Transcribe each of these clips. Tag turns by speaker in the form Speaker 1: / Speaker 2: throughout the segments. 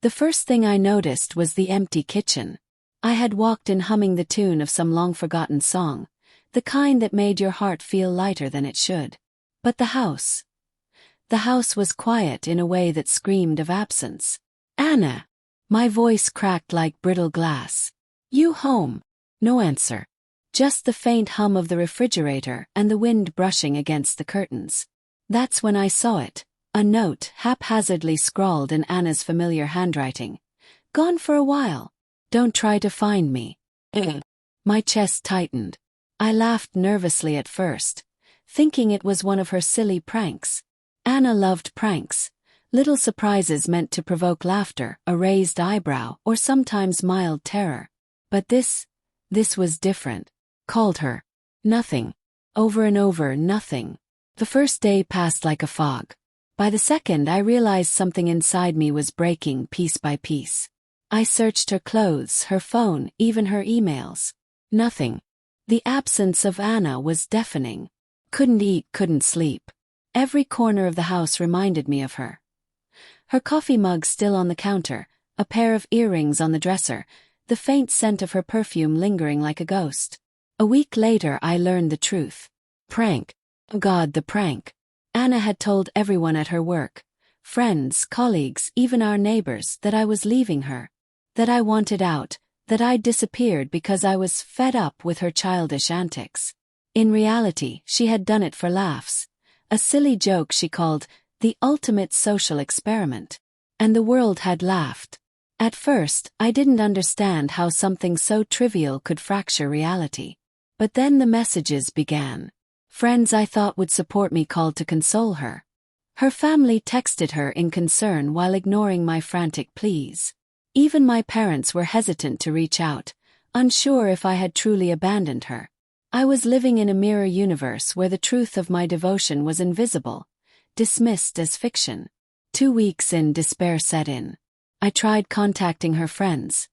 Speaker 1: The first thing I noticed was the empty kitchen. I had walked in humming the tune of some long-forgotten song, the kind that made your heart feel lighter than it should. But the house was quiet in a way that screamed of absence. "Anna!" My voice cracked like brittle glass. "You home?" No answer. Just the faint hum of the refrigerator and the wind brushing against the curtains. That's when I saw it, a note haphazardly scrawled in Anna's familiar handwriting. "Gone for a while. Don't try to find me." My chest tightened. I laughed nervously at first, thinking it was one of her silly pranks. Anna loved pranks, little surprises meant to provoke laughter, a raised eyebrow, or sometimes mild terror. But this was different. Called her. Nothing. Over and over, nothing. The first day passed like a fog. By the second, I realized something inside me was breaking piece by piece. I searched her clothes, her phone, even her emails. Nothing. The absence of Anna was deafening. Couldn't eat, couldn't sleep. Every corner of the house reminded me of her. Her coffee mug still on the counter, a pair of earrings on the dresser, the faint scent of her perfume lingering like a ghost. A week later I learned the truth. Prank. God, the prank. Anna had told everyone at her work, friends, colleagues, even our neighbors, that I was leaving her. That I wanted out, that I'd disappeared because I was fed up with her childish antics. In reality, she had done it for laughs. A silly joke she called the ultimate social experiment. And the world had laughed. At first, I didn't understand how something so trivial could fracture reality. But then the messages began. Friends I thought would support me called to console her. Her family texted her in concern while ignoring my frantic pleas. Even my parents were hesitant to reach out, unsure if I had truly abandoned her. I was living in a mirror universe where the truth of my devotion was invisible, dismissed as fiction. 2 weeks in, despair set in. I tried contacting her friends.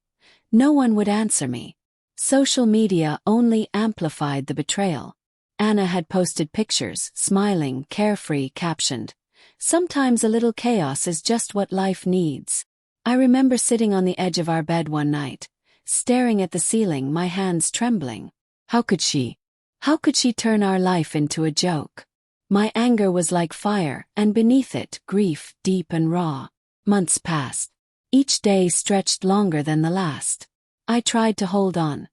Speaker 1: No one would answer me. Social media only amplified the betrayal. Anna had posted pictures, smiling, carefree, captioned, "Sometimes a little chaos is just what life needs." I remember sitting on the edge of our bed one night, staring at the ceiling, my hands trembling. How could she turn our life into a joke? My anger was like fire, and beneath it, grief, deep and raw. Months passed. Each day stretched longer than the last. I tried to hold on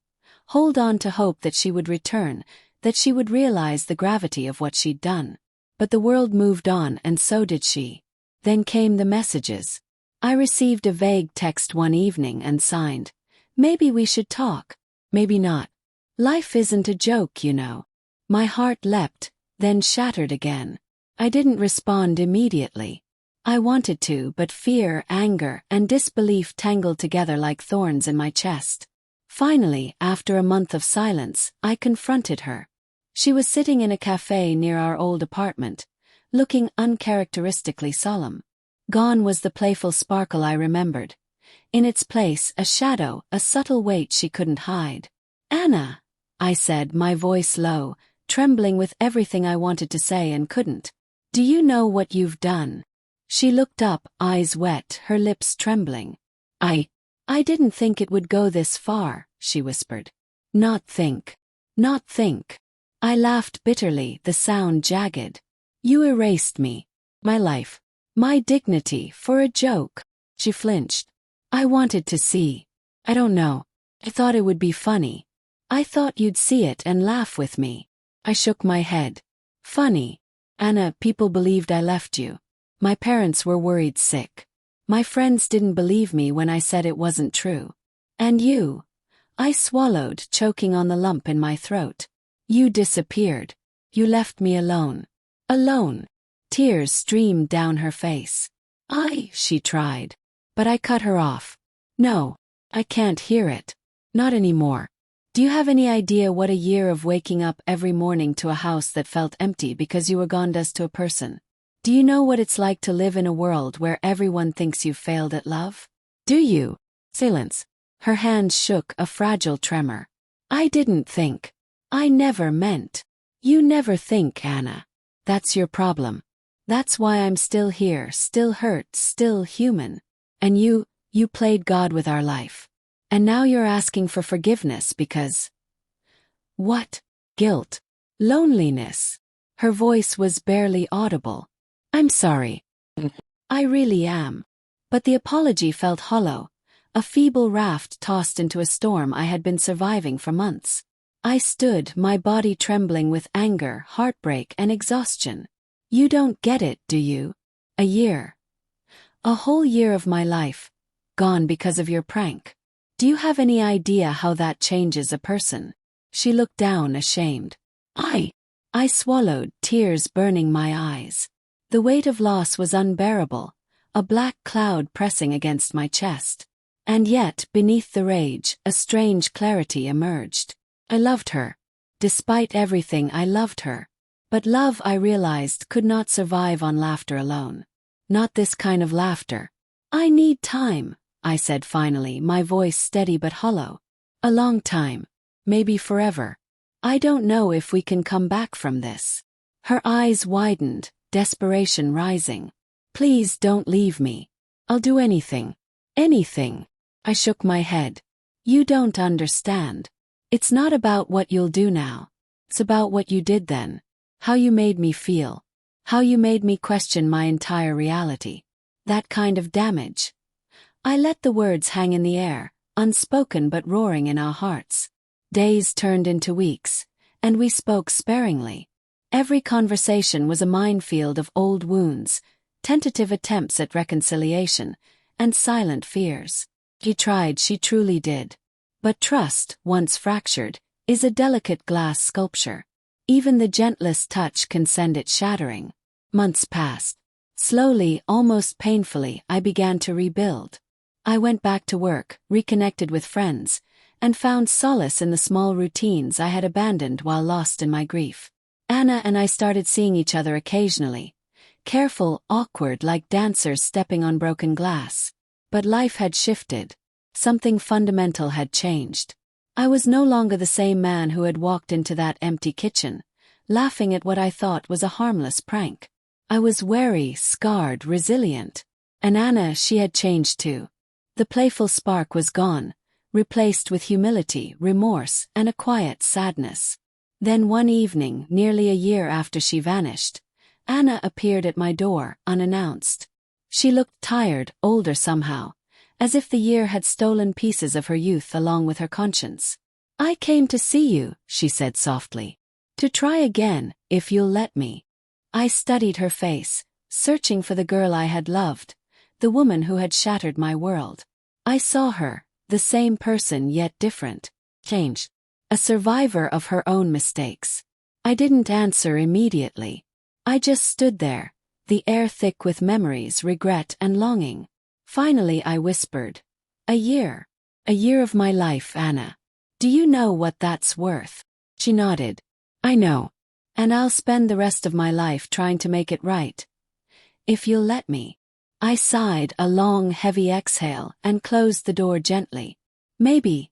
Speaker 1: to hope that she would return, that she would realize the gravity of what she'd done. But the world moved on, and so did she. Then came the messages. I received a vague text one evening and signed, "Maybe we should talk." Maybe not. Life isn't a joke, you know. My heart leapt, then shattered again. I didn't respond immediately. I wanted to, but fear, anger, and disbelief tangled together like thorns in my chest. Finally, after a month of silence, I confronted her. She was sitting in a cafe near our old apartment, looking uncharacteristically solemn. Gone was the playful sparkle I remembered. In its place, a shadow, a subtle weight she couldn't hide. "Anna," I said, my voice low, trembling with everything I wanted to say and couldn't. "Do you know what you've done?" She looked up, eyes wet, her lips trembling. I didn't think it would go this far," she whispered. Not think. I laughed bitterly, the sound jagged. "You erased me. My life. My dignity, for a joke." She flinched. "I wanted to see. I don't know. I thought it would be funny. I thought you'd see it and laugh with me." I shook my head. "Funny? Anna, people believed I left you. My parents were worried sick. My friends didn't believe me when I said it wasn't true. And you?" I swallowed, choking on the lump in my throat. "You disappeared. You left me alone." Alone. Tears streamed down her face. She tried. But I cut her off. "No, I can't hear it. Not anymore. Do you have any idea what a year of waking up every morning to a house that felt empty because you were gone does to a person? Do you know what it's like to live in a world where everyone thinks you've failed at love? Do you?" Silence. Her hands shook, a fragile tremor. "I didn't think. I never meant. You never think, Anna. That's your problem. That's why I'm still here, still hurt, still human. And you You played God with our life. And now you're asking for forgiveness because... What? Guilt. Loneliness. Her voice was barely audible. I'm sorry. I really am. But the apology felt hollow, a feeble raft tossed into a storm I had been surviving for months. I stood, my body trembling with anger, heartbreak, and exhaustion. You don't get it, do you? A year. A whole year of my life, gone because of your prank. Do you have any idea how that changes a person? She looked down, ashamed. I swallowed, tears burning my eyes. The weight of loss was unbearable, a black cloud pressing against my chest. And yet, beneath the rage, a strange clarity emerged. I loved her. Despite everything, I loved her. But love, I realized, could not survive on laughter alone. Not this kind of laughter. I need time, I said finally, my voice steady but hollow. A long time. Maybe forever. I don't know if we can come back from this. Her eyes widened, desperation rising. Please don't leave me. I'll do anything. Anything. I shook my head. You don't understand. It's not about what you'll do now. It's about what you did then. How you made me feel. How you made me question my entire reality. That kind of damage. I let the words hang in the air, unspoken but roaring in our hearts. Days turned into weeks, and we spoke sparingly. Every conversation was a minefield of old wounds, tentative attempts at reconciliation, and silent fears. He tried, she truly did. But trust, once fractured, is a delicate glass sculpture. Even the gentlest touch can send it shattering. Months passed. Slowly, almost painfully, I began to rebuild. I went back to work, reconnected with friends, and found solace in the small routines I had abandoned while lost in my grief. Anna and I started seeing each other occasionally, careful, awkward, like dancers stepping on broken glass. But life had shifted. Something fundamental had changed. I was no longer the same man who had walked into that empty kitchen, laughing at what I thought was a harmless prank. I was wary, scarred, resilient. And Anna, she had changed too. The playful spark was gone, replaced with humility, remorse, and a quiet sadness. Then one evening, nearly a year after she vanished, Anna appeared at my door, unannounced. She looked tired, older somehow, as if the year had stolen pieces of her youth along with her conscience. I came to see you, she said softly. To try again, if you'll let me. I studied her face, searching for the girl I had loved, the woman who had shattered my world. I saw her, the same person yet different, changed. A survivor of her own mistakes. I didn't answer immediately. I just stood there, the air thick with memories, regret, and longing. Finally I whispered, A year of my life, Anna. Do you know what that's worth? She nodded. I know. And I'll spend the rest of my life trying to make it right. If you'll let me. I sighed a long, heavy exhale and closed the door gently. Maybe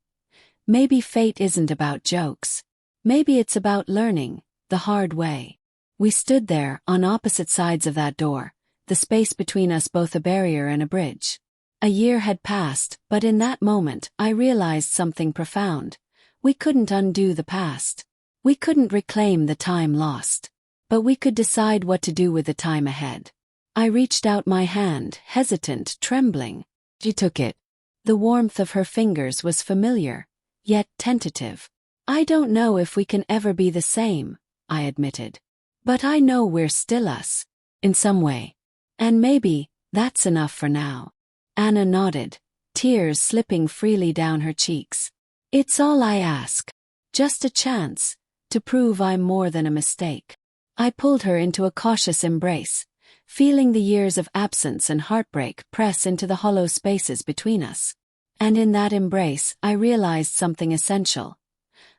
Speaker 1: fate isn't about jokes. Maybe it's about learning, the hard way. We stood there, on opposite sides of that door, the space between us both a barrier and a bridge. A year had passed, but in that moment I realized something profound. We couldn't undo the past. We couldn't reclaim the time lost. But we could decide what to do with the time ahead. I reached out my hand, hesitant, trembling. She took it. The warmth of her fingers was familiar, yet tentative. I don't know if we can ever be the same, I admitted. But I know we're still us. In some way. And maybe, that's enough for now. Anna nodded, tears slipping freely down her cheeks. It's all I ask. Just a chance, to prove I'm more than a mistake. I pulled her into a cautious embrace, feeling the years of absence and heartbreak press into the hollow spaces between us. And in that embrace, I realized something essential.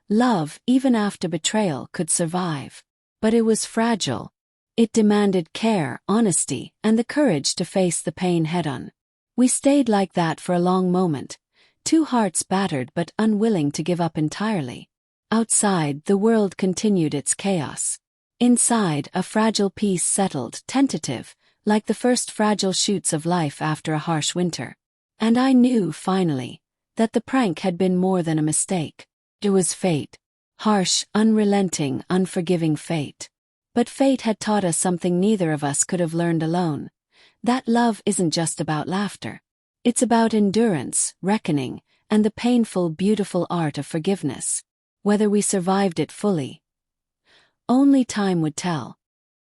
Speaker 1: Love, even after betrayal, could survive. But it was fragile. It demanded care, honesty, and the courage to face the pain head-on. We stayed like that for a long moment, two hearts battered but unwilling to give up entirely. Outside, the world continued its chaos. Inside, a fragile peace settled, tentative, like the first fragile shoots of life after a harsh winter. And I knew, finally, that the prank had been more than a mistake. It was fate. Harsh, unrelenting, unforgiving fate. But fate had taught us something neither of us could have learned alone. That love isn't just about laughter. It's about endurance, reckoning, and the painful, beautiful art of forgiveness. Whether we survived it fully, only time would tell.